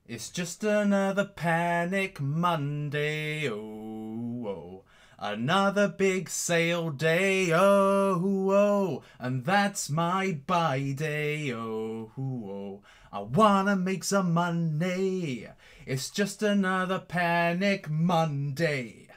It's just another panic Monday, oh, oh. Another big sale day, oh, oh. And that's my buy day, oh, oh. I wanna make some money. It's just another panic Monday.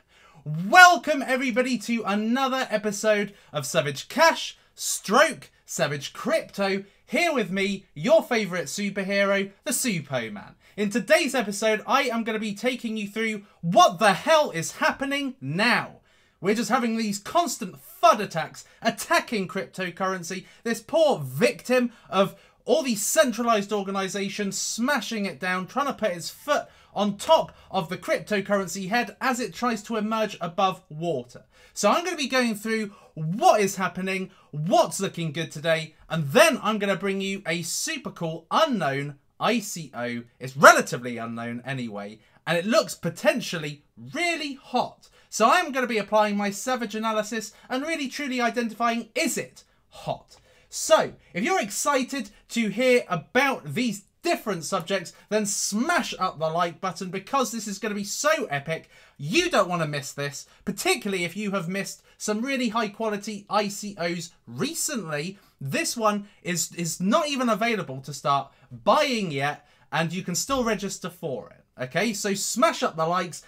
Welcome everybody to another episode of Savage Cash stroke Savage Crypto. Here with me, your favourite superhero, the Suppoman. In today's episode, I am going to be taking you through what the hell is happening now. We're just having these constant FUD attacks attacking cryptocurrency. This poor victim of all these centralised organisations smashing it down, trying to put its foot on top of the cryptocurrency head as it tries to emerge above water. So I'm going to be going through what is happening, what's looking good today, and then I'm going to bring you a super cool unknown ICO. It's relatively unknown anyway, and it looks potentially really hot. So I'm going to be applying my savage analysis and really truly identifying, is it hot? So if you're excited to hear about these different subjects, then smash up the like button because this is going to be so epic. You don't want to miss this, particularly if you have missed some really high quality ICOs recently. This one is not even available to start buying yet, and you can still register for it. Okay, so smash up the likes,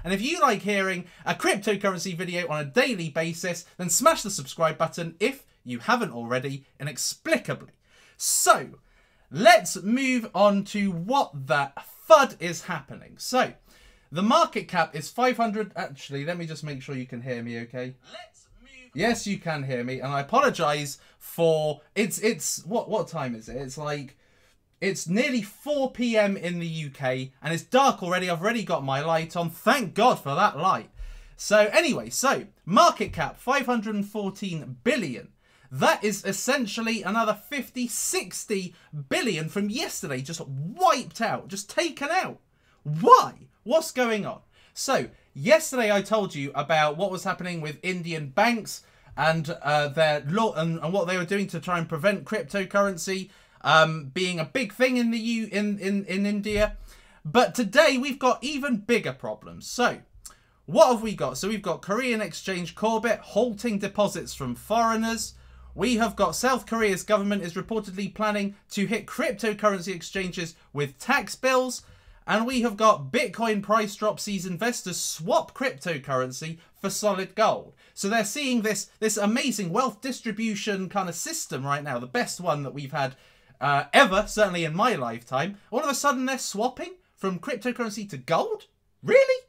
and if you like hearing a cryptocurrency video on a daily basis, then smash the subscribe button if you haven't already, inexplicably. So let's move on to what the FUD is happening. So the market cap is 500. Actually, let me just make sure you can hear me, okay? Yes, you can hear me, and I apologize for it's what time is it? It's nearly 4 p.m. in the UK, and it's dark already. I've already got my light on. Thank God for that light. So anyway, so market cap 514 billion. That is essentially another 50, 60 billion from yesterday, just wiped out, just taken out. Why? What's going on? So yesterday I told you about what was happening with Indian banks and their law and what they were doing to try and prevent cryptocurrency being a big thing in in India. But today we've got even bigger problems. So what have we got? So we've got Korean exchange Corbett halting deposits from foreigners. We have got South Korea's government is reportedly planning to hit cryptocurrency exchanges with tax bills. And we have got Bitcoin price drop sees investors swap cryptocurrency for solid gold. So they're seeing this amazing wealth distribution kind of system right now, the best one that we've had ever, certainly in my lifetime. All of a sudden they're swapping from cryptocurrency to gold? Really?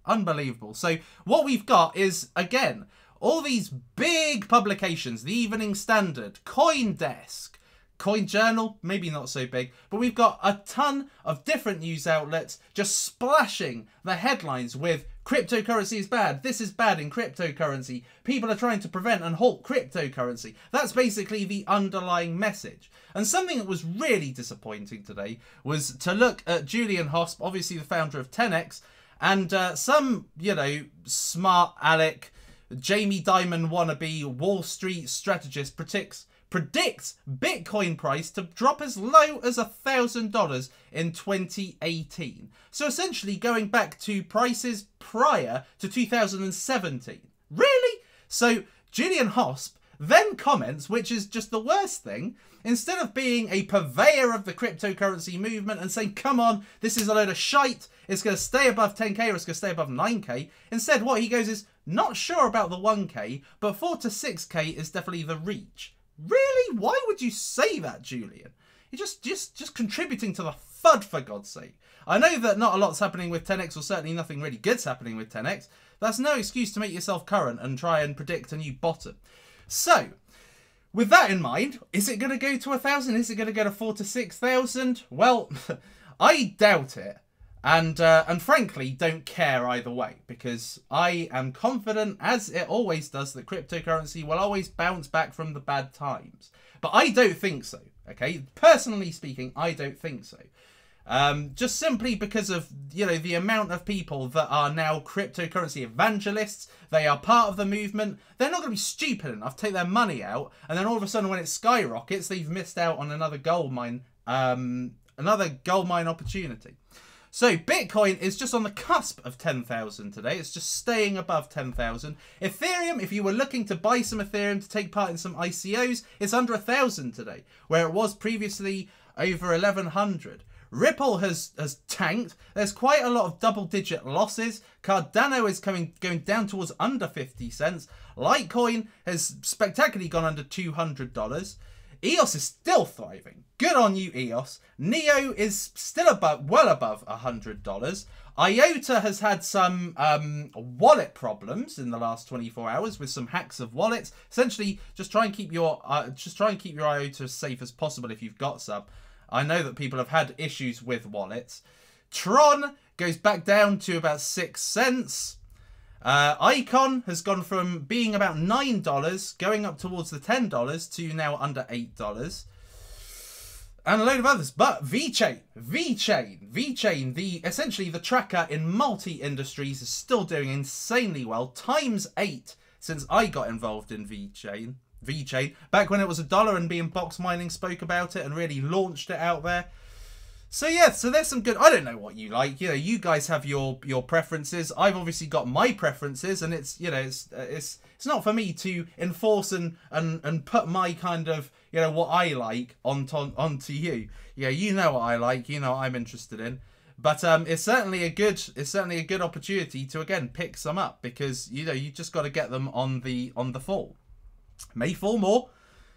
Unbelievable. So what we've got is, again, all these big publications, the Evening Standard, CoinDesk, Coin Journal, maybe not so big, but we've got a ton of different news outlets just splashing the headlines with cryptocurrency is bad, this is bad in cryptocurrency, people are trying to prevent and halt cryptocurrency. That's basically the underlying message. And something that was really disappointing today was to look at Julian Hosp, obviously the founder of 10x, and some, smart aleck, Jamie Dimon wannabe Wall Street strategist predicts Bitcoin price to drop as low as $1,000 in 2018. So essentially going back to prices prior to 2017. Really? So Julian Hosp then comments, which is just the worst thing, instead of being a purveyor of the cryptocurrency movement and saying, come on, this is a load of shite, it's going to stay above 10k or it's going to stay above 9k. Instead, what he goes is, not sure about the 1k, but 4 to 6k is definitely the reach. Really? Why would you say that, Julian? You're just contributing to the FUD, for God's sake. I know that not a lot's happening with 10x, or certainly nothing really good's happening with 10x. That's no excuse to make yourself current and try and predict a new bottom. So, with that in mind, is it going to go to 1,000? Is it going to go to 4 to 6,000? Well, I doubt it. And frankly, don't care either way, because I am confident, as it always does, that cryptocurrency will always bounce back from the bad times. But I don't think so, okay? Personally speaking, I don't think so. Just simply because of, the amount of people that are now cryptocurrency evangelists. They are part of the movement. They're not going to be stupid enough to take their money out, and then all of a sudden when it skyrockets, they've missed out on another gold mine another gold mine opportunity. So Bitcoin is just on the cusp of 10,000 today. It's just staying above 10,000. Ethereum, if you were looking to buy some Ethereum to take part in some ICOs, it's under 1,000 today, where it was previously over 1,100. Ripple has tanked. There's quite a lot of double-digit losses. Cardano is going down towards under 50 cents. Litecoin has spectacularly gone under $200. EOS is still thriving. Good on you, EOS. NEO is still well above $100. IOTA has had some wallet problems in the last 24 hours with some hacks of wallets. Essentially, just try and keep your IOTA as safe as possible if you've got some. I know that people have had issues with wallets. Tron goes back down to about 6 cents. Icon has gone from being about $9 going up towards the $10 to now under $8. And a load of others. But VeChain, essentially the tracker in multi-industries, is still doing insanely well. ×8 since I got involved in VeChain. Back when it was $1 and being Box Mining spoke about it and really launched it out there. So yeah, so there's some good. I don't know what you like. You know, you guys have your preferences. I've obviously got my preferences, and it's, you know, it's not for me to enforce and put my kind of, you know, what I like onto you. Yeah, you know what I like. You know what I'm interested in. But it's certainly a good opportunity to again pick some up, because you know you just got to get them on the fall. May fall more.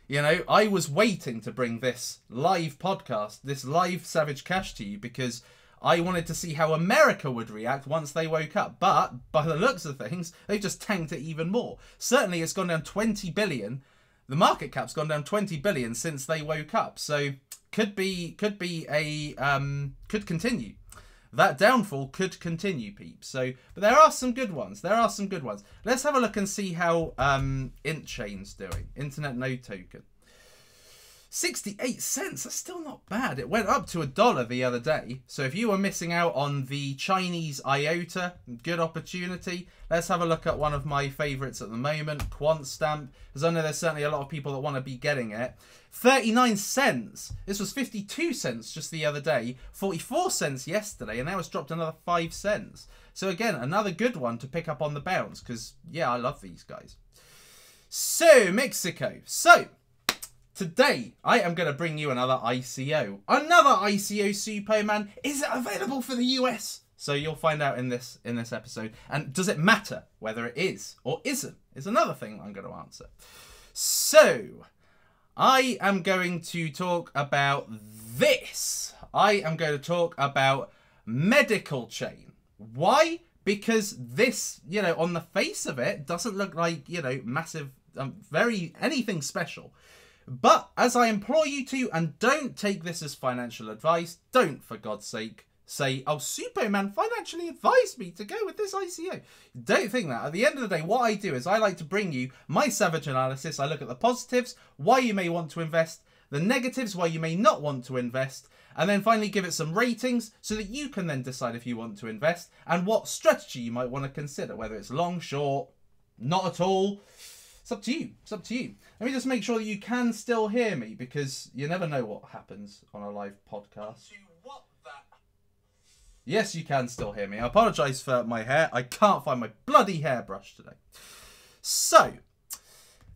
You know, I was waiting to bring this live podcast, this live Savage Cash to you, because I wanted to see how America would react once they woke up. But by the looks of things, they've just tanked it even more. Certainly, it's gone down 20 billion. The market cap's gone down 20 billion since they woke up. So could continue. That downfall could continue, peeps. So, but there are some good ones. Let's have a look and see how IntChain's doing. Internet Node Token. 68 cents. That's still not bad. It went up to $1 the other day. So if you were missing out on the Chinese IOTA, good opportunity. Let's have a look at one of my favorites at the moment, QuantStamp, because I know there's certainly a lot of people that want to be getting it. 39 cents. This was 52 cents just the other day, 44 cents yesterday, and now it's dropped another 5 cents. So again, another good one to pick up on the bounce, because yeah, I love these guys. So Mexico. So today, I am going to bring you another ICO. Another ICO, Suppoman. Is it available for the US? So you'll find out in this episode. And does it matter whether it is or isn't? Is another thing I'm going to answer. So, I am going to talk about this. I am going to talk about medical chain. Why? Because this, you know, on the face of it, doesn't look like, you know, massive, anything special. But as I implore you to, and don't take this as financial advice, don't, for God's sake, say, oh, Suppoman financially advised me to go with this ICO. Don't think that. At the end of the day, what I do is I like to bring you my savage analysis. I look at the positives, why you may want to invest, the negatives, why you may not want to invest, and then finally give it some ratings so that you can then decide if you want to invest and what strategy you might want to consider, whether it's long, short, not at all. It's up to you. It's up to you. Let me just make sure that you can still hear me, because you never know what happens on a live podcast. Yes, you can still hear me. I apologise for my hair. I can't find my bloody hairbrush today. So,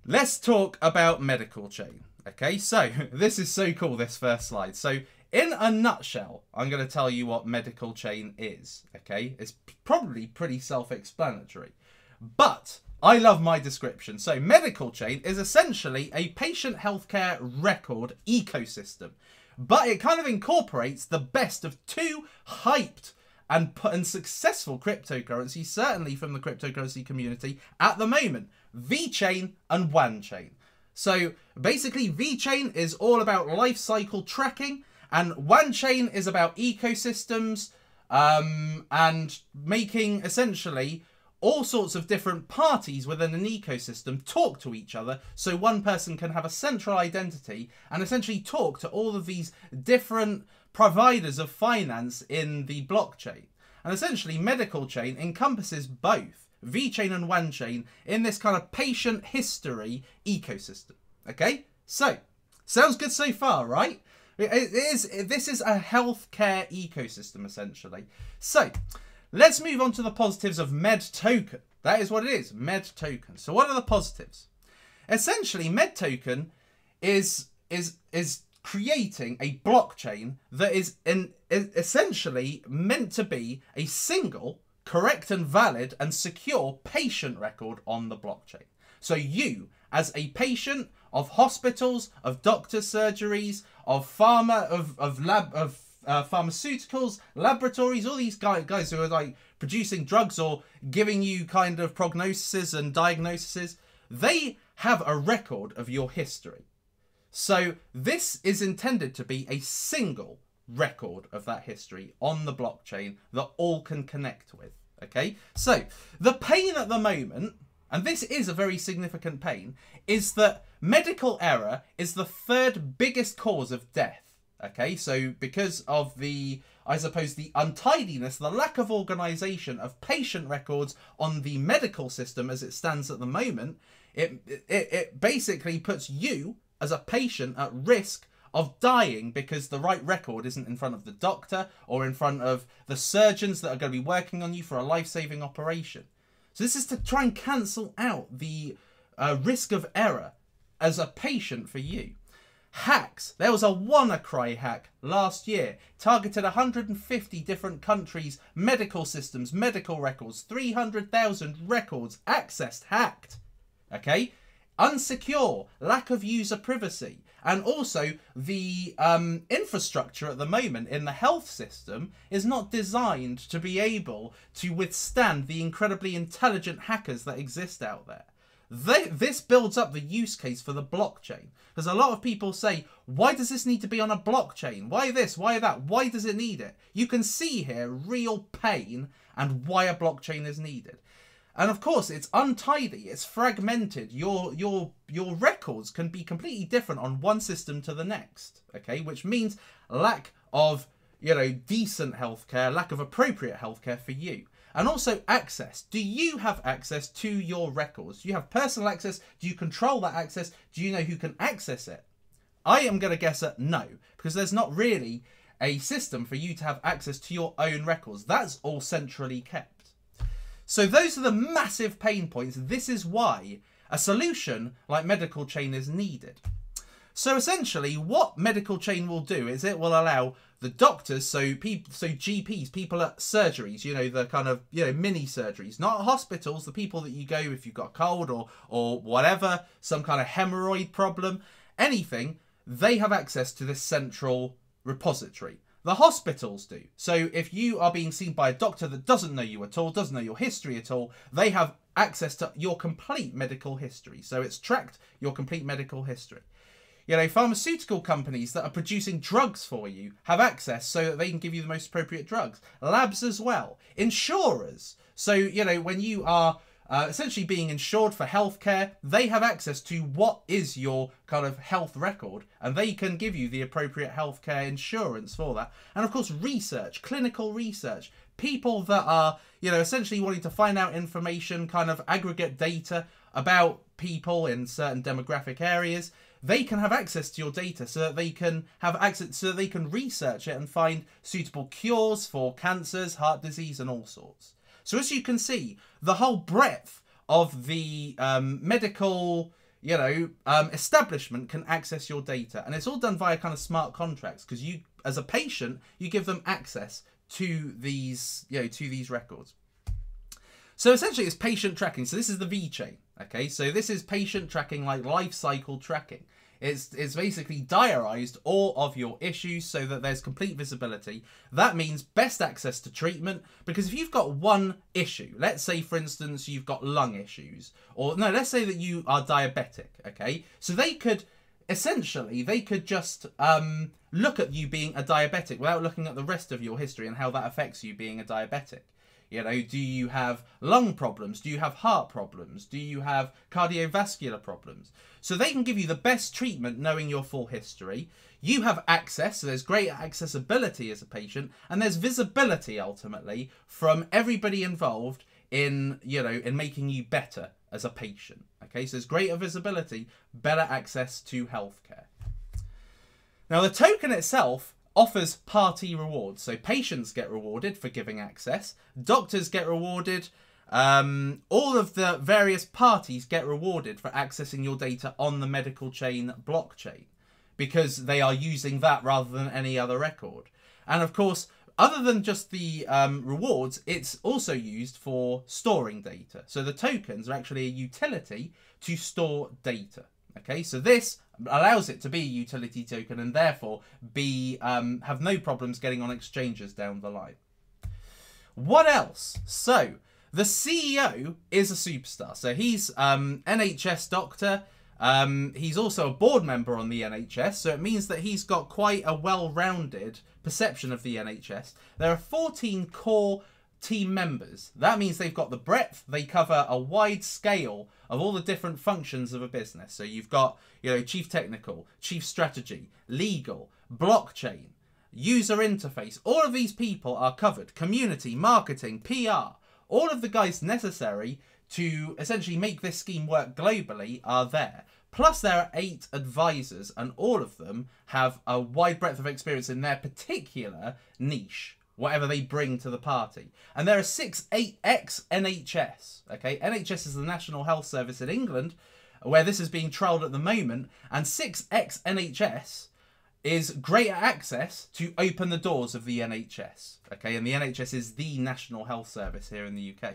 let's talk about medical chain. Okay, so this is so cool, this first slide. So, in a nutshell, I'm going to tell you what medical chain is. Okay, it's probably pretty self-explanatory. But I love my description. So medical chain is essentially a patient healthcare record ecosystem, but it kind of incorporates the best of two hyped and successful cryptocurrencies, certainly from the cryptocurrency community at the moment, VeChain and OneChain. So basically VeChain is all about life cycle tracking, and OneChain is about ecosystems and making essentially all sorts of different parties within an ecosystem talk to each other, so one person can have a central identity and essentially talk to all of these different providers of finance in the blockchain. And essentially medical chain encompasses both VeChain and OneChain in this kind of patient history ecosystem. Okay, so sounds good so far, right? This is a healthcare ecosystem, essentially. So, let's move on to the positives of MedToken. That is what it is, MedToken. So what are the positives? Essentially, MedToken is creating a blockchain that is essentially meant to be a single, correct and valid and secure patient record on the blockchain. So you, as a patient of hospitals, of doctor surgeries, of pharmaceuticals, laboratories, all these guys who are like producing drugs or giving you kind of prognoses and diagnoses, they have a record of your history. So this is intended to be a single record of that history on the blockchain that all can connect with. Okay, so the pain at the moment, and this is a very significant pain, is that medical error is the third biggest cause of death. Okay, so because of the, I suppose, the untidiness, the lack of organisation of patient records on the medical system as it stands at the moment, it basically puts you as a patient at risk of dying because the right record isn't in front of the doctor or in front of the surgeons that are going to be working on you for a life-saving operation. So this is to try and cancel out the risk of error as a patient for you. Hacks. There was a WannaCry hack last year. Targeted 150 different countries, medical systems, medical records, 300,000 records accessed, hacked. Okay? Unsecure, lack of user privacy. And also the infrastructure at the moment in the health system is not designed to be able to withstand the incredibly intelligent hackers that exist out there. This builds up the use case for the blockchain. Because a lot of people say, why does this need to be on a blockchain? Why this? Why that? Why does it need it? You can see here real pain and why a blockchain is needed. And of course, it's untidy, it's fragmented. Your records can be completely different on one system to the next, okay? Which means lack of, decent healthcare, lack of appropriate healthcare for you. And also access. Do you have access to your records? Do you have personal access? Do you control that access? Do you know who can access it? I am going to guess at no, because there's not really a system for you to have access to your own records. That's all centrally kept. So those are the massive pain points. This is why a solution like Medical Chain is needed. So essentially what Medical Chain will do is it will allow the doctors, so GPs, people at surgeries, the kind of, mini surgeries, not hospitals, the people that you go if you've got a cold or whatever, some kind of hemorrhoid problem, anything, they have access to this central repository. The hospitals do. So if you are being seen by a doctor that doesn't know you at all, doesn't know your history at all, they have access to your complete medical history. So it's tracked your complete medical history. Pharmaceutical companies that are producing drugs for you have access so that they can give you the most appropriate drugs. Labs as well. Insurers. So, when you are essentially being insured for healthcare, they have access to what is your kind of health record, and they can give you the appropriate healthcare insurance for that. And of course, research, clinical research, people that are, essentially wanting to find out information, kind of aggregate data about people in certain demographic areas. They can have access to your data so that they can have access, so that they can research it and find suitable cures for cancers, heart disease, and all sorts. So as you can see, the whole breadth of the medical, establishment can access your data. And it's all done via kind of smart contracts because you, as a patient, you give them access to these, to these records. So essentially it's patient tracking. So this is the V-chain. Okay, so this is patient tracking, like life cycle tracking. It's basically diarized all of your issues so that there's complete visibility. That means best access to treatment, because if you've got one issue, let's say for instance you've got lung issues, or no, let's say that you are diabetic, okay? So they could just look at you being a diabetic without looking at the rest of your history and how that affects you being a diabetic. Do you have lung problems? Do you have heart problems? Do you have cardiovascular problems? So they can give you the best treatment knowing your full history. You have access, so there's great accessibility as a patient, and there's visibility ultimately from everybody involved in, in making you better as a patient. Okay, so there's greater visibility, better access to healthcare. Now, the token itself offers party rewards. So patients get rewarded for giving access. Doctors get rewarded. All of the various parties get rewarded for accessing your data on the medical chain blockchain, because they are using that rather than any other record. And of course, other than just the rewards, it's also used for storing data. So the tokens are actually a utility to store data. Okay, so this allows it to be a utility token and therefore have no problems getting on exchanges down the line. What else? So the CEO is a superstar. So he's NHS doctor. He's also a board member on the NHS, so it means that he's got quite a well-rounded perception of the NHS. There are 14 core team members. That means they've got the breadth. They cover a wide scale of all the different functions of a business. So you've got, chief technical, chief strategy, legal, blockchain, user interface. All of these people are covered. Community, marketing, PR. All of the guys necessary to essentially make this scheme work globally are there. Plus there are 8 advisors, and all of them have a wide breadth of experience in their particular niche, whatever they bring to the party. And there are 6 ex-NHS. Okay, NHS is the National Health Service in England, where this is being trialled at the moment, and 6 ex-NHS is greater access to open the doors of the NHS. Okay, and the NHS is the National Health Service here in the UK.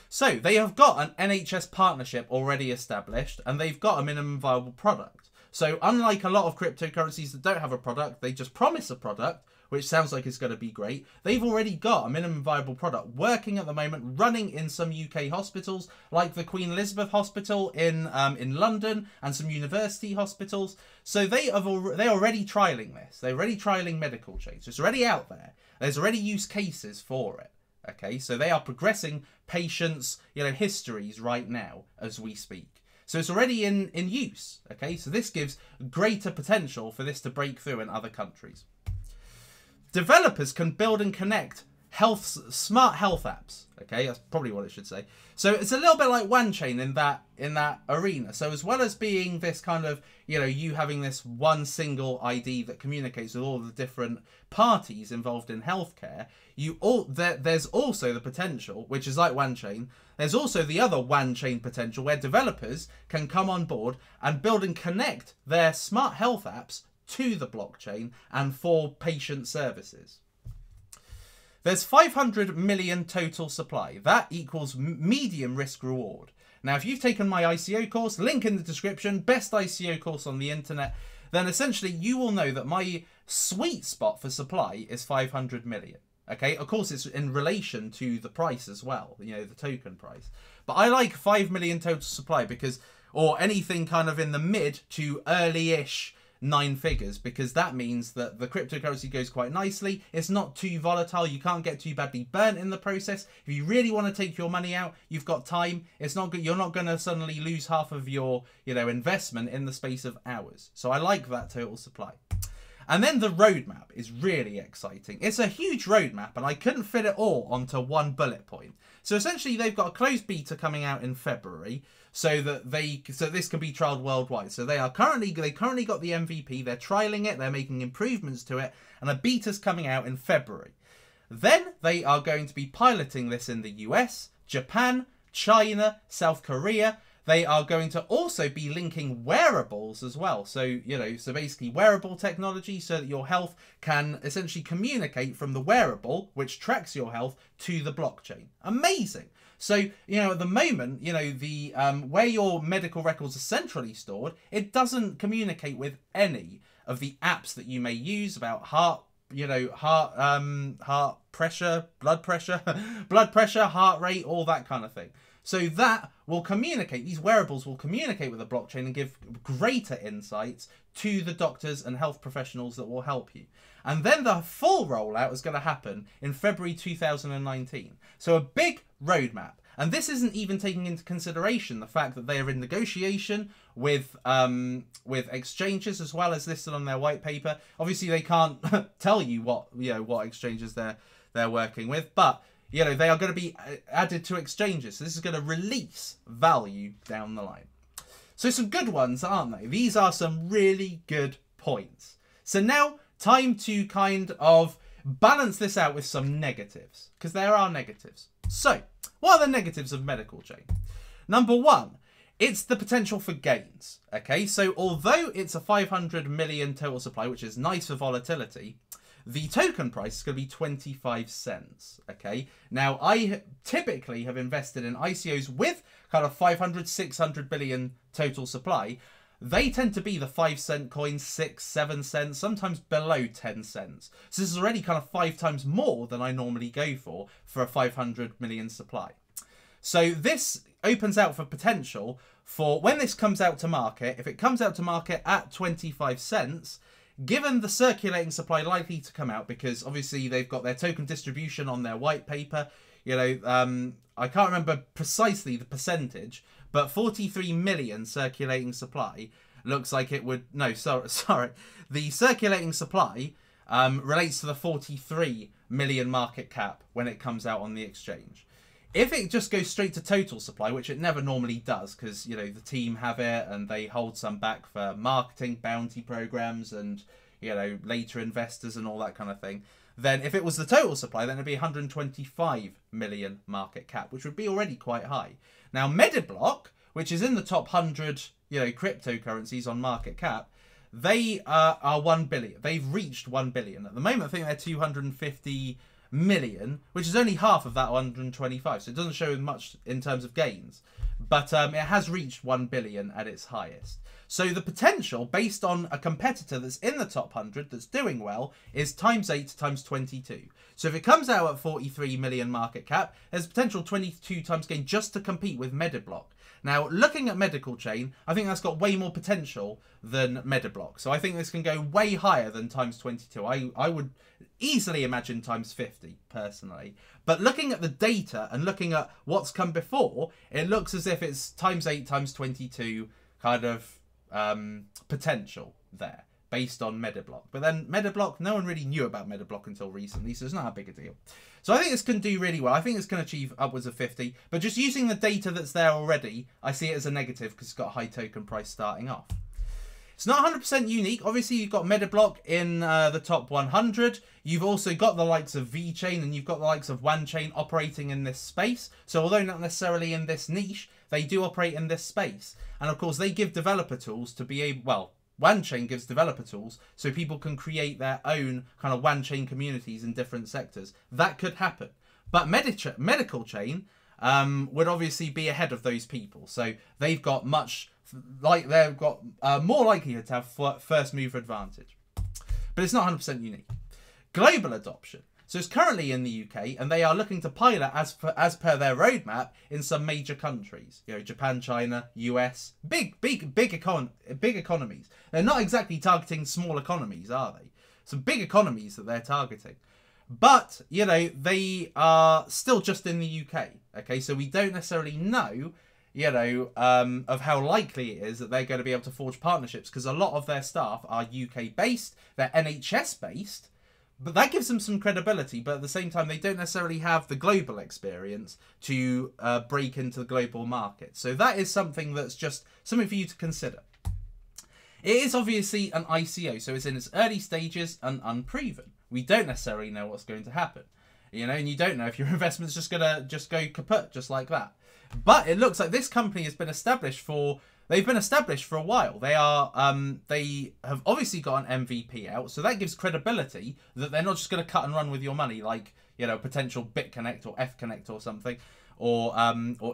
So they have got an NHS partnership already established, and they've got a minimum viable product. So unlike a lot of cryptocurrencies that don't have a product, they just promise a product, which sounds like it's going to be great. They've already got a minimum viable product working at the moment, running in some UK hospitals, like the Queen Elizabeth Hospital in London, and some university hospitals. So they're already trialling this. They're already trialling medical chains. It's already out there. There's already use cases for it. Okay, so they are progressing patients' histories right now as we speak. So it's already in use. Okay, so this gives greater potential for this to break through in other countries. Developers can build and connect smart health apps. Okay, that's probably what it should say. So it's a little bit like OneChain in that arena. So as well as being this kind of, you having this one single ID that communicates with all the different parties involved in healthcare, there's also the potential, which is like OneChain. There's also the other OneChain potential, where developers can come on board and build and connect their smart health apps to the blockchain and for patient services. There's 500 million total supply. That equals medium risk reward. Now, if you've taken my ICO course, link in the description, best ICO course on the internet, then essentially you will know that my sweet spot for supply is 500 million. Okay, of course it's in relation to the price as well, the token price. But I like 5 million total supply or anything kind of in the mid to early-ish 9 figures, because that means that the cryptocurrency goes quite nicely. It's not too volatile. You can't get too badly burnt in the process. If you really want to take your money out, you've got time. It's not good. You're not going to suddenly lose half of your, investment in the space of hours. So I like that total supply. And then the roadmap is really exciting. It's a huge roadmap, and I couldn't fit it all onto one bullet point. So essentially, they've got a closed beta coming out in February, so this can be trialed worldwide. So they currently got the MVP. They're trialing it. They're making improvements to it, and a beta's coming out in February. Then they are going to be piloting this in the US, Japan, China, South Korea. They are going to also be linking wearables as well. So, so basically wearable technology, so that your health can essentially communicate from the wearable, which tracks your health, to the blockchain. Amazing. So, at the moment, where your medical records are centrally stored, it doesn't communicate with any of the apps that you may use about heart pressure, blood pressure, heart rate, all that kind of thing. So that will communicate, these wearables will communicate with the blockchain and give greater insights to the doctors and health professionals that will help you. And then the full rollout is going to happen in February 2019. So a big roadmap. And this isn't even taking into consideration the fact that they are in negotiation with exchanges, as well as listed on their white paper. Obviously, they can't tell you what exchanges they're working with, but they are going to be added to exchanges. So this is going to release value down the line. So some good ones, aren't they? These are some really good points. So now, time to kind of balance this out with some negatives, because there are negatives. So, what are the negatives of medical chain? Number one, it's the potential for gains. Okay, so although it's a 500 million total supply, which is nice for volatility, the token price is going to be 25 cents. Okay, now I typically have invested in ICOs with kind of 500, 600 billion total supply. They tend to be the 5-cent coins, 6, 7 cents, sometimes below 10 cents. So this is already kind of 5 times more than I normally go for a 500 million supply. So this opens out for potential for when this comes out to market. If it comes out to market at 25 cents, given the circulating supply likely to come out, because obviously they've got their token distribution on their white paper, you know, I can't remember precisely the percentage, but 43 million circulating supply looks like it would, no, sorry. The circulating supply relates to the 43 million market cap when it comes out on the exchange. If it just goes straight to total supply, which it never normally does, because, you know, the team have it and they hold some back for marketing, bounty programs and, you know, later investors and all that kind of thing, then if it was the total supply, then it'd be 125 million market cap, which would be already quite high. Now, Mediblock, which is in the top 100, you know, cryptocurrencies on market cap, they are 1 billion. They've reached 1 billion. At the moment, I think they're 250 million, which is only half of that 125, so it doesn't show much in terms of gains, but it has reached 1 billion at its highest. So the potential, based on a competitor that's in the top 100 that's doing well, is times 8 times 22. So if it comes out at 43 million market cap, there's potential 22 times gain just to compete with Mediblock. Now, looking at Medical Chain, I think that's got way more potential than Mediblock. So I think this can go way higher than times 22. I would easily imagine times 50, personally. But looking at the data and looking at what's come before, it looks as if it's times 8 times 22 kind of potential there, based on Mediblock. But then Mediblock, no one really knew about Mediblock until recently, so it's not a big a deal. So I think this can do really well. I think it's going to achieve upwards of 50, but just using the data that's there already, I see it as a negative because it's got a high token price starting off. It's not 100% unique. Obviously, you've got Mediblock in the top 100. You've also got the likes of VeChain and you've got the likes of OneChain operating in this space. So although not necessarily in this niche, they do operate in this space. And of course, they give developer tools to be able, well, OneChain gives developer tools so people can create their own kind of OneChain communities in different sectors. That could happen. But Medical Chain would obviously be ahead of those people. So they've got they've got more likelihood to have first mover advantage. But it's not 100% unique. Global adoption. So it's currently in the UK, and they are looking to pilot as per their roadmap in some major countries. You know, Japan, China, US, big economies. They're not exactly targeting small economies, are they? Some big economies that they're targeting. But, you know, they are still just in the UK. Okay, so we don't necessarily know, you know, of how likely it is that they're going to be able to forge partnerships, because a lot of their staff are UK based, they're NHS based. But that gives them some credibility, but at the same time, they don't necessarily have the global experience to break into the global market. So that is something that's just something for you to consider. It is obviously an ICO, so it's in its early stages and unproven. We don't necessarily know what's going to happen. You know, and you don't know if your investment's just going to go kaput, just like that. But it looks like this company has been established for... They've been established for a while. They have obviously got an MVP out, so that gives credibility that they're not just going to cut and run with your money like, you know, potential BitConnect or FConnect or something, or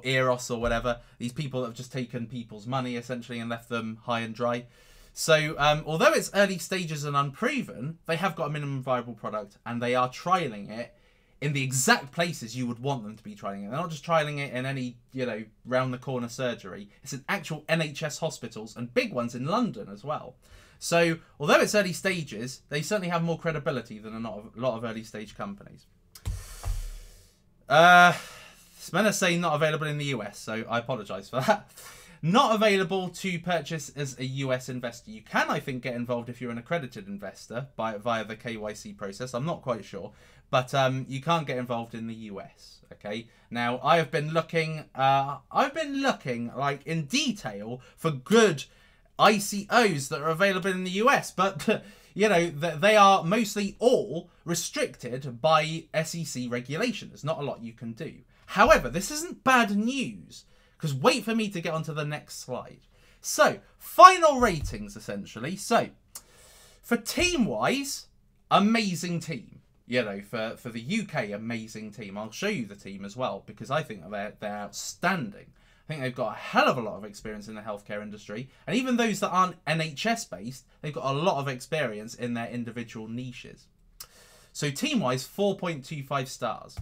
Eros or whatever. These people that have just taken people's money essentially and left them high and dry. So although it's early stages and unproven, they have got a minimum viable product and they are trialing it in the exact places you would want them to be trialing it. They're not just trialing it in any, you know, round the corner surgery. It's in actual NHS hospitals and big ones in London as well. So although it's early stages, they certainly have more credibility than a lot of early stage companies. It's meant to say not available in the US, so I apologise for that. Not available to purchase as a US investor. You can, I think, get involved if you're an accredited investor via the KYC process. I'm not quite sure. But you can't get involved in the US, okay? Now, I've been looking like in detail for good ICOs that are available in the US, but you know, they are mostly all restricted by SEC regulation. There's not a lot you can do. However, this isn't bad news, because wait for me to get onto the next slide. So, final ratings, essentially. So, for team-wise, amazing team. You know, for the UK, amazing team. I'll show you the team as well, because I think they're outstanding. I think they've got a hell of a lot of experience in the healthcare industry. And even those that aren't NHS-based, they've got a lot of experience in their individual niches. So team-wise, 4.25 stars.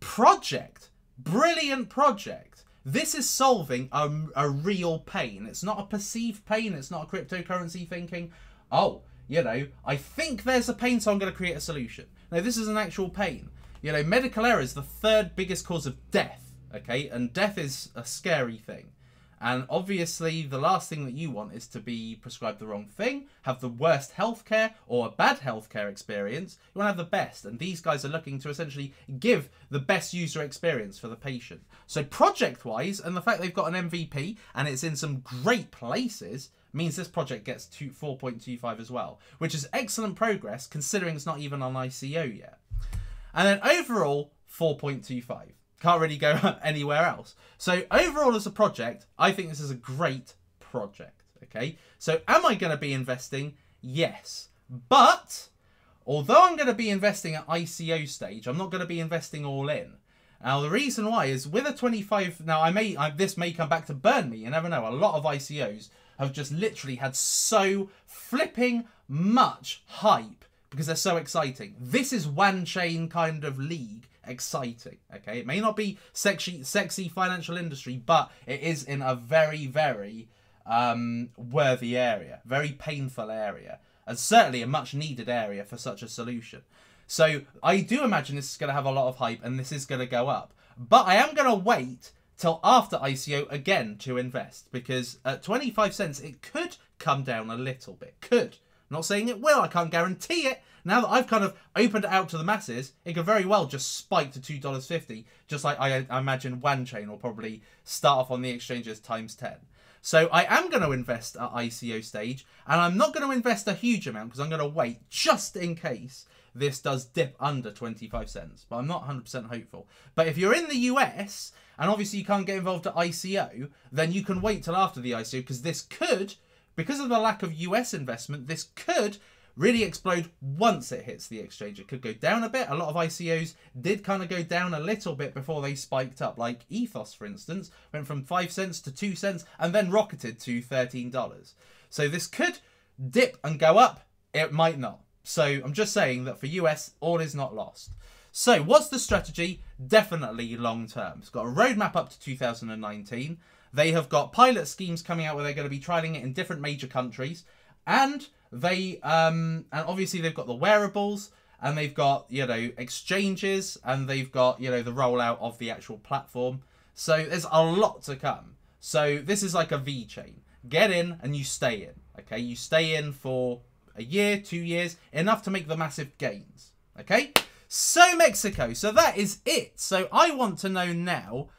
Project. Brilliant project. This is solving a real pain. It's not a perceived pain. It's not a cryptocurrency thinking, oh, you know, I think there's a pain, so I'm going to create a solution. No, this is an actual pain. You know, medical error is the 3rd biggest cause of death. Okay, and death is a scary thing. And obviously, the last thing that you want is to be prescribed the wrong thing, have the worst healthcare or a bad healthcare experience. You want to have the best. And these guys are looking to essentially give the best user experience for the patient. So project-wise, and the fact they've got an MVP and it's in some great places, means this project gets 4.25 as well, which is excellent progress considering it's not even on ICO yet. And then overall, 4.25. Can't really go anywhere else. So overall as a project, I think this is a great project. Okay, so am I going to be investing? Yes. But although I'm going to be investing at ICO stage, I'm not going to be investing all in. Now the reason why is with a 25, now this may come back to burn me, you never know. A lot of ICOs have just literally had so flipping much hype because they're so exciting. This is one chain kind of league exciting. Okay, it may not be sexy financial industry, but it is in a very, very worthy area, very painful area, and certainly a much needed area for such a solution. So I do imagine this is going to have a lot of hype and this is going to go up, but I am going to wait till after ICO again to invest, because at 25 cents it could come down a little bit. Could. I'm not saying it will, I can't guarantee it. Now that I've kind of opened it out to the masses, it could very well just spike to $2.50, just like I imagine OneChain will probably start off on the exchanges times 10. So I am going to invest at ICO stage, and I'm not going to invest a huge amount because I'm going to wait just in case this does dip under 25 cents. But I'm not 100% hopeful. But if you're in the US, and obviously you can't get involved at ICO, then you can wait till after the ICO, because this could, because of the lack of US investment, this could really explode once it hits the exchange. It could go down a bit. A lot of ICOs did kind of go down a little bit before they spiked up. Like Ethos, for instance, went from 5 cents to 2 cents and then rocketed to $13. So this could dip and go up. It might not. So I'm just saying that for US, all is not lost. So what's the strategy? Definitely long term. It's got a roadmap up to 2019. They have got pilot schemes coming out where they're going to be trialing it in different major countries. And they, and obviously they've got the wearables, and they've got, you know, exchanges, and they've got, you know, the rollout of the actual platform. So there's a lot to come. So this is like a V chain. Get in and you stay in. Okay, you stay in for a year, 2 years, enough to make the massive gains. Okay, so Mexico. So that is it. So I want to know now,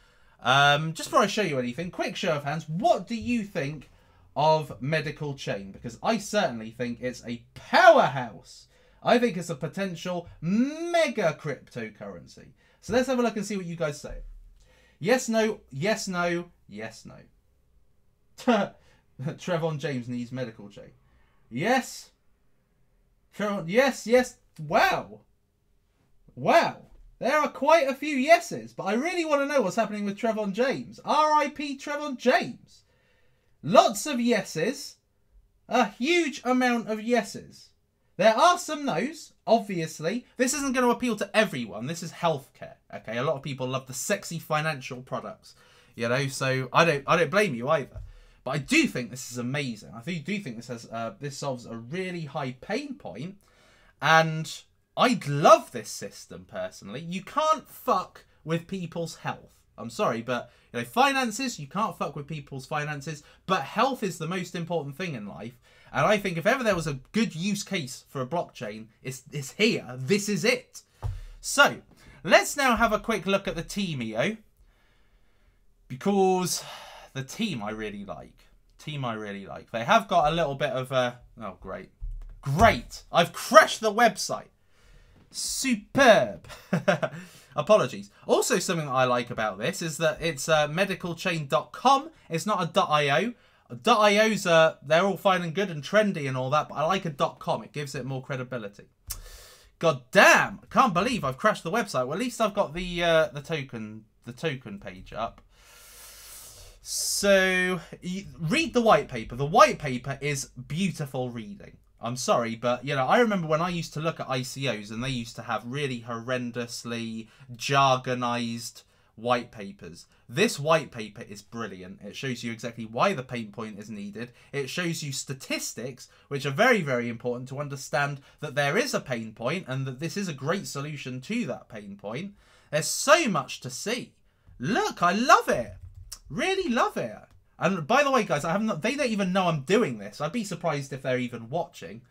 just before I show you anything, quick show of hands, what do you think of Medical Chain? Because I certainly think it's a powerhouse. I think it's a potential mega cryptocurrency. So let's have a look and see what you guys say. Yes, no, yes, no, yes, no. Trevon James needs Medical Chain. Yes. Trevon, yes, yes. Wow. Wow. There are quite a few yeses, but I really want to know what's happening with Trevon James. R.I.P. Trevon James. Lots of yeses. A huge amount of yeses. There are some no's, obviously. This isn't going to appeal to everyone. This is healthcare, okay? A lot of people love the sexy financial products, you know, so I don't blame you either. But I do think this is amazing. I do think this has this solves a really high pain point, and I love this system personally. You can't fuck with people's health. I'm sorry, but you know, finances, you can't fuck with people's finances, but health is the most important thing in life. And I think if ever there was a good use case for a blockchain, it's here. This is it. So let's now have a quick look at the team, EO, because the team I really like. They have got a little bit of a, oh great, Great. I've crashed the website. Superb. Apologies. Also, something that I like about this is that it's medicalchain.com. It's not a .io. .ios, they're all fine and good and trendy and all that, but I like a .com. It gives it more credibility. God damn. I can't believe I've crashed the website. Well, at least I've got the token page up. So, read the white paper. The white paper is beautiful reading. I'm sorry, but, you know, I remember when I used to look at ICOs and they used to have really horrendously jargonized white papers. This white paper is brilliant. It shows you exactly why the pain point is needed. It shows you statistics, which are very, very important to understand that there is a pain point and that this is a great solution to that pain point. There's so much to see. Look, I love it. Really love it. And by the way, guys, they don't even know I'm doing this. I'd be surprised if they're even watching.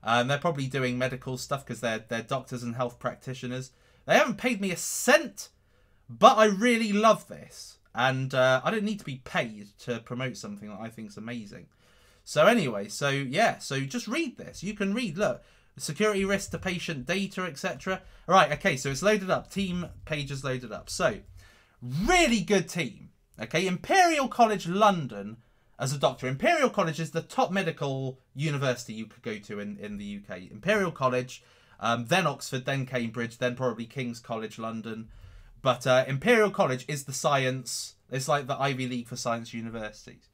They're probably doing medical stuff because they're doctors and health practitioners. They haven't paid me a cent, but I really love this. And I don't need to be paid to promote something that I think is amazing. So anyway, so yeah, so just read this. You can read, look, security risk to patient data, etc. All right, okay, so it's loaded up. Team page is loaded up. So, really good team. Okay, Imperial College London as a doctor. Imperial College is the top medical university you could go to in the UK. Imperial College, then Oxford, then Cambridge, then probably King's College London. But Imperial College is the science, it's like the Ivy League for science universities.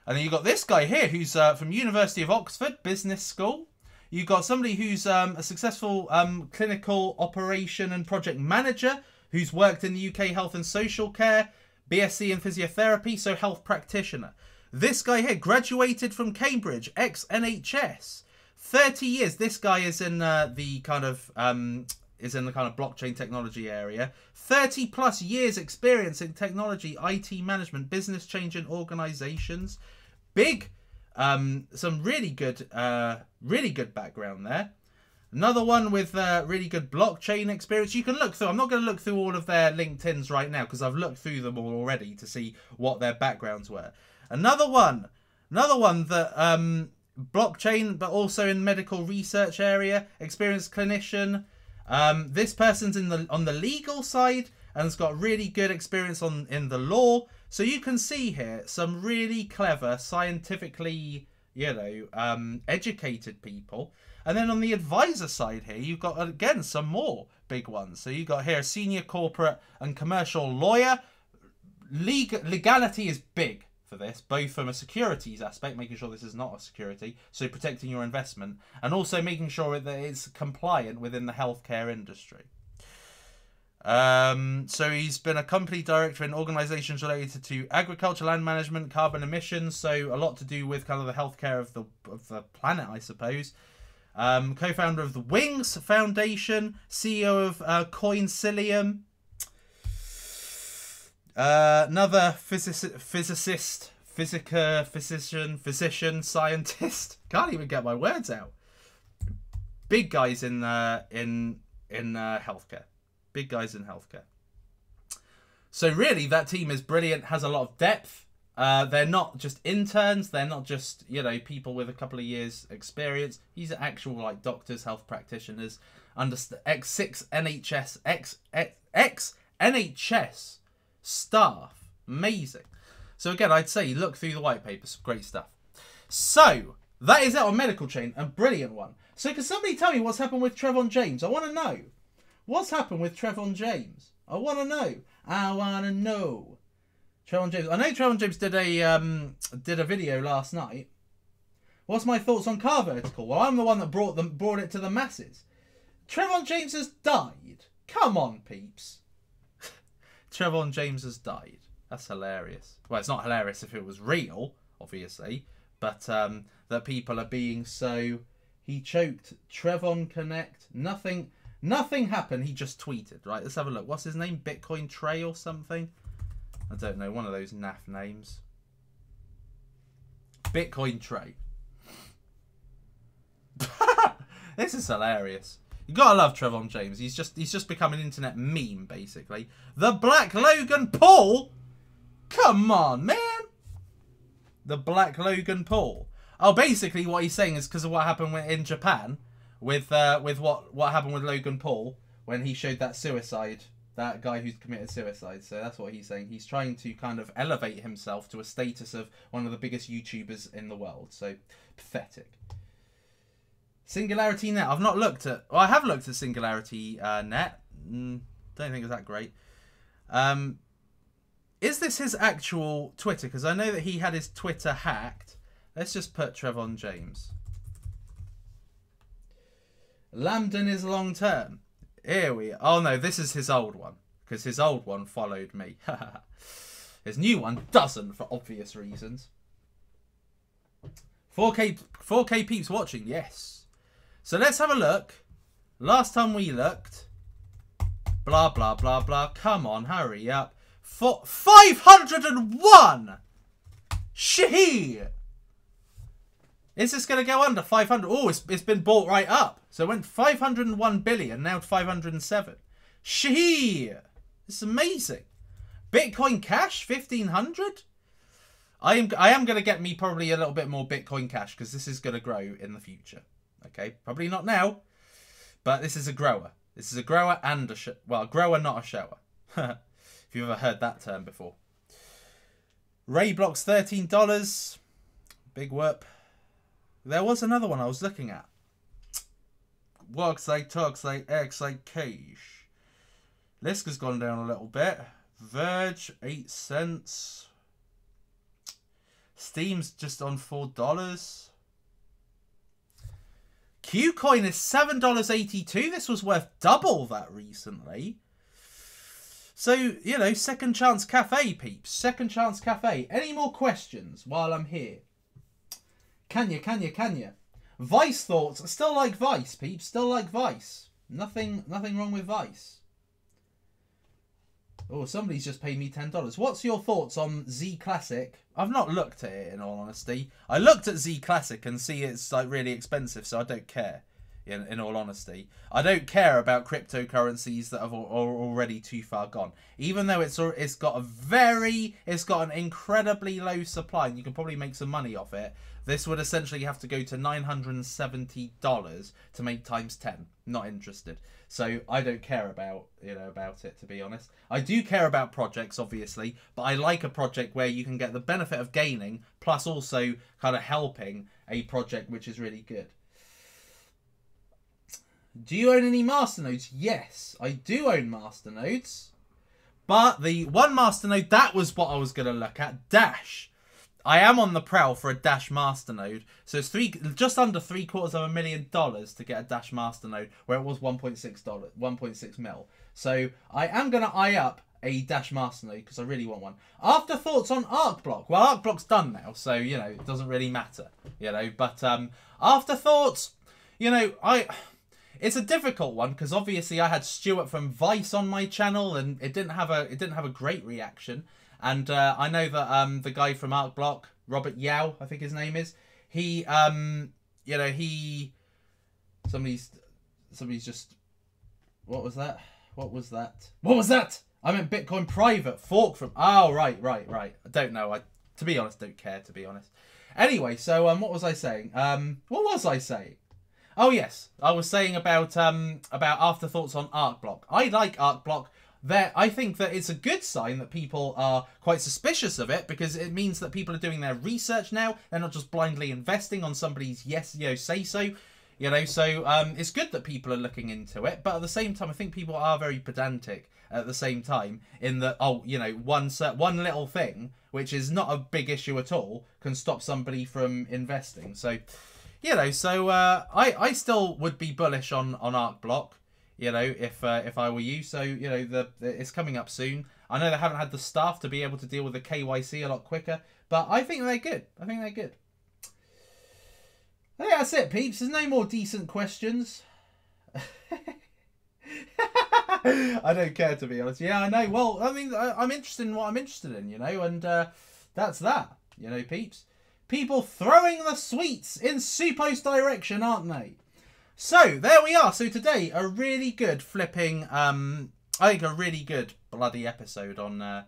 And then you've got this guy here who's from University of Oxford, Business School. You've got somebody who's a successful clinical operation and project manager who's worked in the UK health and social care, BSc in physiotherapy, so health practitioner. This guy here graduated from Cambridge, ex-NHS. 30 years. This guy is in the kind of blockchain technology area. 30 plus years experience in technology, IT management, business change and organizations. Big, some really good background there. Another one with really good blockchain experience. You can look through. I'm not going to look through all of their LinkedIns right now because I've looked through them all already to see what their backgrounds were. Another one that blockchain, but also in medical research area, experienced clinician. This person's on the legal side and has got really good experience in the law. So you can see here some really clever, scientifically, educated people. And then on the advisor side here, you've got, again, some more big ones. So you've got here a senior corporate and commercial lawyer. Legality is big for this, both from a securities aspect, making sure this is not a security, so protecting your investment, and also making sure that it's compliant within the healthcare industry. So he's been a company director in organisations related to agriculture, land management, carbon emissions, so a lot to do with kind of the healthcare of the planet, I suppose. Co-founder of the Wings Foundation, CEO of Coincilium. Another physicist, physician, scientist. Can't even get my words out. Big guys in healthcare. Big guys in healthcare. So really, that team is brilliant. Has a lot of depth. They're not just interns. They're not just, people with a couple of years experience. These are actual doctors, health practitioners, ex-6 NHS, ex-NHS staff. Amazing. So again, I'd say look through the white papers. Great stuff. So that is it on Medical Chain. A brilliant one. So can somebody tell me what's happened with Trevon James? I want to know. What's happened with Trevon James? I want to know. I want to know. Trevon James. I know Trevon James did a video last night. What's my thoughts on Car Vertical? Well, I'm the one that brought it to the masses. Trevon James has died. Come on, peeps. Trevon James has died. That's hilarious. Well, it's not hilarious if it was real, obviously, but that people are being so. He choked. Trevon Connect. Nothing happened. He just tweeted. Right. Let's have a look. What's his name? Bitcoin Trey or something. I don't know, one of those naff names. Bitcoin Trey. This is hilarious. You gotta love Trevon James. He's just become an internet meme, basically. The Black Logan Paul? Come on, man. The Black Logan Paul. Oh, basically what he's saying is because of what happened in Japan with what happened with Logan Paul when he showed that suicide, that guy who's committed suicide. So that's what he's saying. He's trying to kind of elevate himself to a status of one of the biggest YouTubers in the world. So pathetic. Singularity Net. I've not looked at... Well, I have looked at Singularity Net. Don't think it's that great. Is this his actual Twitter? Because I know that he had his Twitter hacked. Let's just put Trevon James. Lambden is long term. Here we are. Oh no, this is his old one. Because his old one followed me. His new one doesn't, for obvious reasons. 4K peeps watching, yes. So let's have a look. Last time we looked. Blah, blah, blah, blah. Come on, hurry up. 501! Shahee! Is this going to go under 500? Oh, it's been bought right up. So it went 501 billion, now 507. Shahee! This is amazing. Bitcoin Cash, 1500? I am going to get me probably a little bit more Bitcoin Cash because this is going to grow in the future. Okay, probably not now, but this is a grower. This is a grower and a grower, not a shower. If you've ever heard that term before. Rayblock's $13. Big whoop. There was another one I was looking at. Works like, talks like, acts like cash. Lisk has gone down a little bit. Verge, 8 cents. Steam's just on $4. Qcoin is $7.82. This was worth double that recently. So, you know, Second Chance Cafe, peeps. Second Chance Cafe. Any more questions while I'm here? Can you? Vice thoughts. Still like Vice, peeps. Still like Vice. Nothing wrong with Vice. Oh, somebody's just paid me $10. What's your thoughts on Z Classic? I've not looked at it, in all honesty. I looked at Z Classic and see it's like really expensive, so I don't care. In all honesty, I don't care about cryptocurrencies that are already too far gone. Even though it's got an incredibly low supply, and you can probably make some money off it. This would essentially have to go to $970 to make times 10. Not interested. So I don't care about it, to be honest. I do care about projects, obviously, but I like a project where you can get the benefit of gaining plus also kind of helping a project which is really good. Do you own any masternodes? Yes, I do own masternodes. But the one masternode, that was what I was going to look at. Dash. I am on the prowl for a Dash masternode. So it's just under $750,000 to get a Dash masternode, where it was $1.6 mil. So I am going to eye up a Dash masternode because I really want one. Afterthoughts on ArcBlock. Well, ArcBlock's done now, so, you know, it doesn't really matter, you know. But afterthoughts, you know, it's a difficult one because obviously I had Stuart from Vice on my channel and it didn't have a great reaction. And I know that the guy from ArcBlock, Robert Yao, I think his name is, he you know, somebody's just, what was that? I meant Bitcoin Private fork from, oh right. I don't know. To be honest, don't care, to be honest. Anyway, so what was I saying? Oh yes, I was saying about afterthoughts on ArcBlock. I like ArcBlock. I think that it's a good sign that people are quite suspicious of it because it means that people are doing their research now. They're not just blindly investing on somebody's say so. You know, so it's good that people are looking into it. But at the same time, I think people are very pedantic at the same time in that, oh, you know, one little thing, which is not a big issue at all, can stop somebody from investing. So, you know, so I still would be bullish on ArcBlock, you know, if I were you. So, you know, it's coming up soon. I know they haven't had the staff to be able to deal with the KYC a lot quicker, but I think they're good. I think that's it, peeps. There's no more decent questions. I don't care, to be honest. Yeah, I know. Well, I mean, I'm interested in what I'm interested in, you know, and that's that, you know, peeps. People throwing the sweets in Suppo's direction, aren't they? So, there we are. So today, a really good flipping, I think a really good bloody episode on an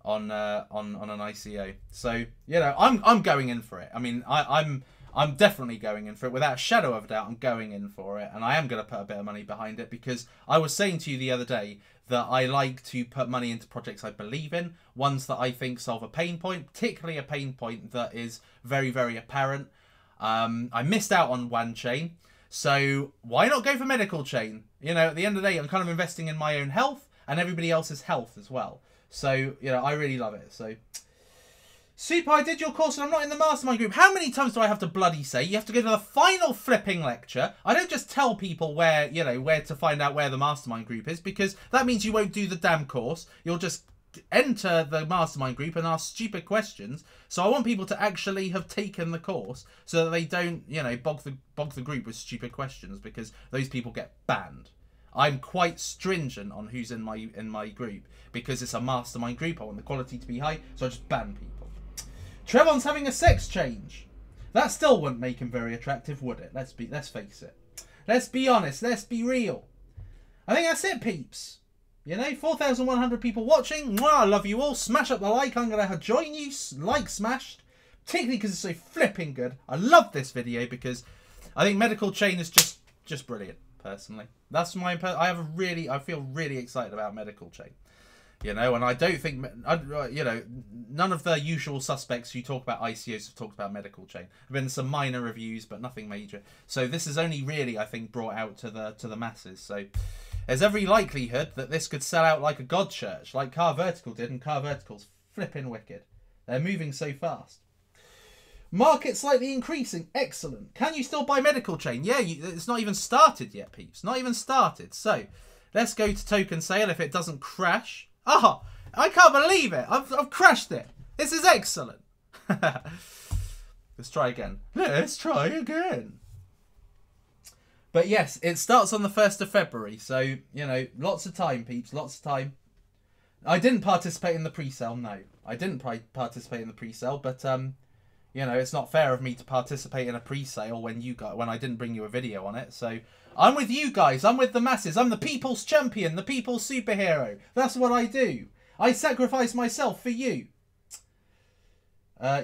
ICO. So, you know, I'm going in for it. I mean, I'm I'm definitely going in for it. Without a shadow of a doubt, I'm going in for it. And I am going to put a bit of money behind it because I was saying to you the other day that I like to put money into projects I believe in, ones that I think solve a pain point, particularly a pain point that is very, very apparent. I missed out on one chain, so why not go for medical chain? You know, at the end of the day, I'm kind of investing in my own health and everybody else's health as well. So, you know, I really love it. So, Super, I did your course and I'm not in the mastermind group. How many times do I have to bloody say? You have to go to the final flipping lecture. I don't just tell people where, you know, where to find out where the mastermind group is, because that means you won't do the damn course. You'll just enter the mastermind group and ask stupid questions. So I want people to actually have taken the course so that they don't, you know, bog the group with stupid questions, because those people get banned. I'm quite stringent on who's in my group because it's a mastermind group. I want the quality to be high, so I just ban people. Trevon's having a sex change. That still wouldn't make him very attractive, would it? Let's face it. Let's be honest. Let's be real. I think that's it, peeps. You know, 4,100 people watching. Mwah, I love you all. Smash up the like. I'm going to join you. Like smashed. Particularly because it's so flipping good. I love this video because I think medical chain is just brilliant, personally. That's my... I feel really excited about medical chain. You know, and I don't think, you know, none of the usual suspects who talk about ICOs have talked about medical chain. There have been some minor reviews, but nothing major. So this is only really, I think, brought out to the masses. So there's every likelihood that this could sell out like a god church, like Car Vertical did, and Car Vertical's flipping wicked. They're moving so fast. Market slightly increasing. Excellent. Can you still buy medical chain? Yeah, it's not even started yet, peeps. Not even started. So let's go to token sale if it doesn't crash. Oh, I can't believe it. I've crashed it. This is excellent. Let's try again. Let's try again. But yes, it starts on the 1st of February. So, you know, lots of time, peeps. Lots of time. I didn't participate in the pre-sale. No, I didn't participate in the pre-sale. But, you know, it's not fair of me to participate in a pre-sale when I didn't bring you a video on it. So I'm with you guys. I'm with the masses. I'm the people's champion, the people's superhero. That's what I do. I sacrifice myself for you.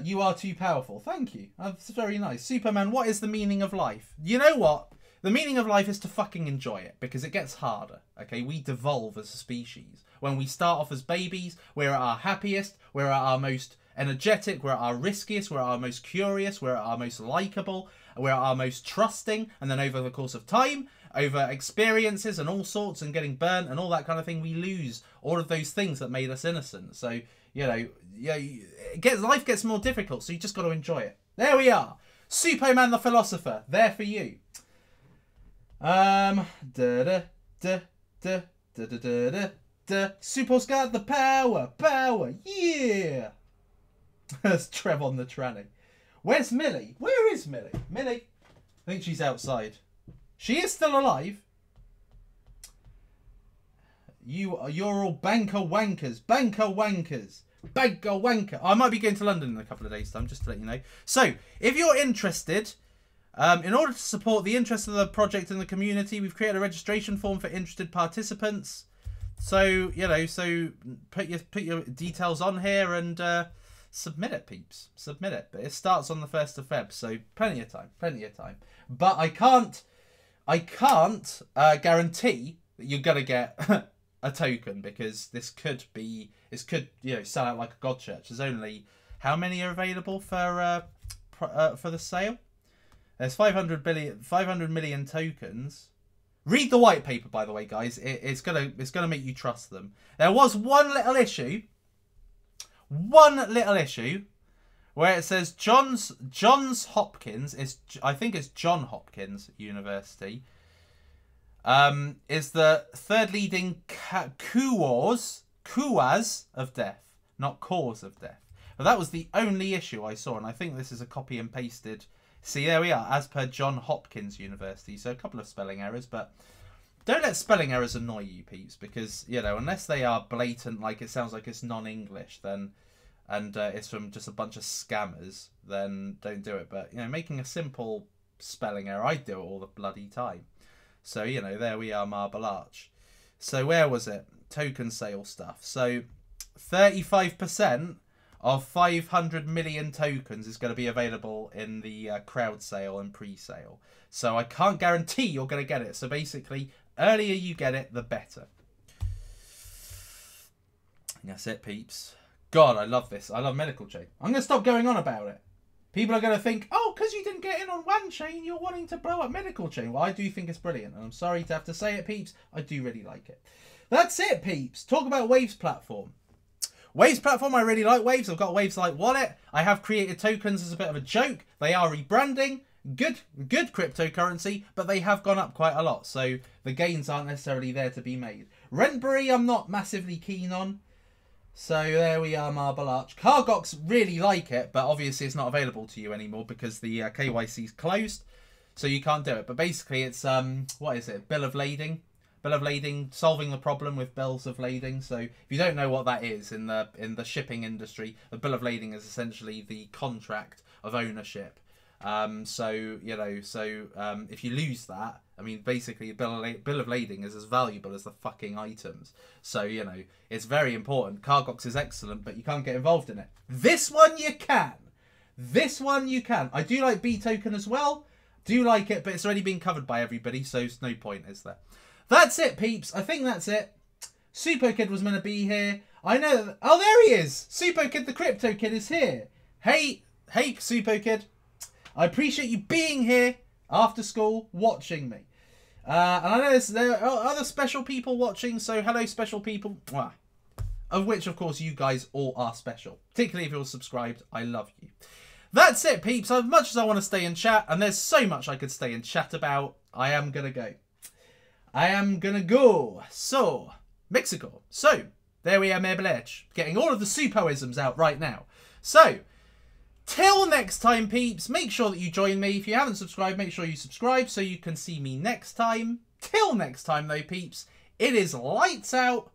You are too powerful. Thank you. That's very nice. Suppoman, what is the meaning of life? You know what? The meaning of life is to fucking enjoy it, because it gets harder. Okay, we devolve as a species. When we start off as babies, we're at our happiest, we're at our most energetic, we're at our riskiest, we're at our most curious, we're at our most likable, we're at our most trusting, and then over the course of time, over experiences and all sorts and getting burnt and all that kind of thing, we lose all of those things that made us innocent. So, you know, life gets more difficult, so you just got to enjoy it. There we are. Suppoman the philosopher, there for you. Suppo's got the power, yeah. That's Trevon the tranny. Where's Millie? Where is Millie? Millie? I think she's outside. She is still alive. You're all banker wankers. Banker wankers. Banker wanker. I might be going to London in a couple of days' time, just to let you know. So, if you're interested, in order to support the interest of the project and the community, we've created a registration form for interested participants. So, you know, put your details on here and submit it, peeps. Submit it. But it starts on the 1st of Feb, so plenty of time. Plenty of time. But I can't guarantee that you're gonna get a token, because this could, you know, sell out like a god church. There's only how many are available for the sale? There's 500 million tokens. Read the white paper, by the way, guys. It's gonna make you trust them. There was one little issue where it says Johns Hopkins I think it's John Hopkins University is the third leading cause of death, not cause of death. But that was the only issue I saw, and I think this is a copy and pasted. See, there we are, as per John Hopkins University. So a couple of spelling errors, but don't let spelling errors annoy you, peeps, because, you know, unless they are blatant, like it sounds like it's non-English, then, and it's from just a bunch of scammers, then don't do it. But, you know, making a simple spelling error, I do it all the bloody time. So, you know, there we are, Marble Arch. So where was it? Token sale stuff. So 35% of 500 million tokens is going to be available in the crowd sale and pre-sale. So I can't guarantee you're going to get it. So basically, earlier you get it, the better. And that's it, peeps. God, I love this. I love medical chain. I'm going to stop going on about it. People are going to think, oh, because you didn't get in on one chain, you're wanting to blow up medical chain. Well, I do think it's brilliant. And I'm sorry to have to say it, peeps. I do really like it. That's it, peeps. Talk about Waves platform. Waves platform, I really like Waves. I've got Waves like wallet. I have created tokens as a bit of a joke. They are rebranding. Good cryptocurrency, but they have gone up quite a lot. So the gains aren't necessarily there to be made. Rentbury, I'm not massively keen on. So there we are, Marble Arch. Cargox really like it, but obviously it's not available to you anymore because the KYC is closed. So you can't do it. But basically it's, what is it? Bill of lading. Bill of lading, solving the problem with bills of lading. So if you don't know what that is in the shipping industry, a bill of lading is essentially the contract of ownership. So if you lose that, I mean, basically, a bill of lading is as valuable as the fucking items. So, you know, it's very important. Cargox is excellent, but you can't get involved in it. This one you can. This one you can. I do like B token as well. Do like it, but it's already been covered by everybody, so there's no point, is there? That's it, peeps. I think that's it. Supokid was meant to be here. I know. Oh, there he is. Supokid, the crypto kid, is here. Hey, Supokid. I appreciate you being here after school, watching me. And I know there are other special people watching, so hello, special people. Mwah. Of which, of course, you guys all are special. Particularly if you're subscribed. I love you. That's it, peeps. As much as I want to stay and chat, and there's so much I could stay and chat about, I am going to go. So, Mexico. So, there we are, Mabel Edge. Getting all of the Suppoisms out right now. So, till next time, peeps, make sure that you join me. If you haven't subscribed, make sure you subscribe so you can see me next time. Till next time, though, peeps, it is lights out,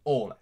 all out.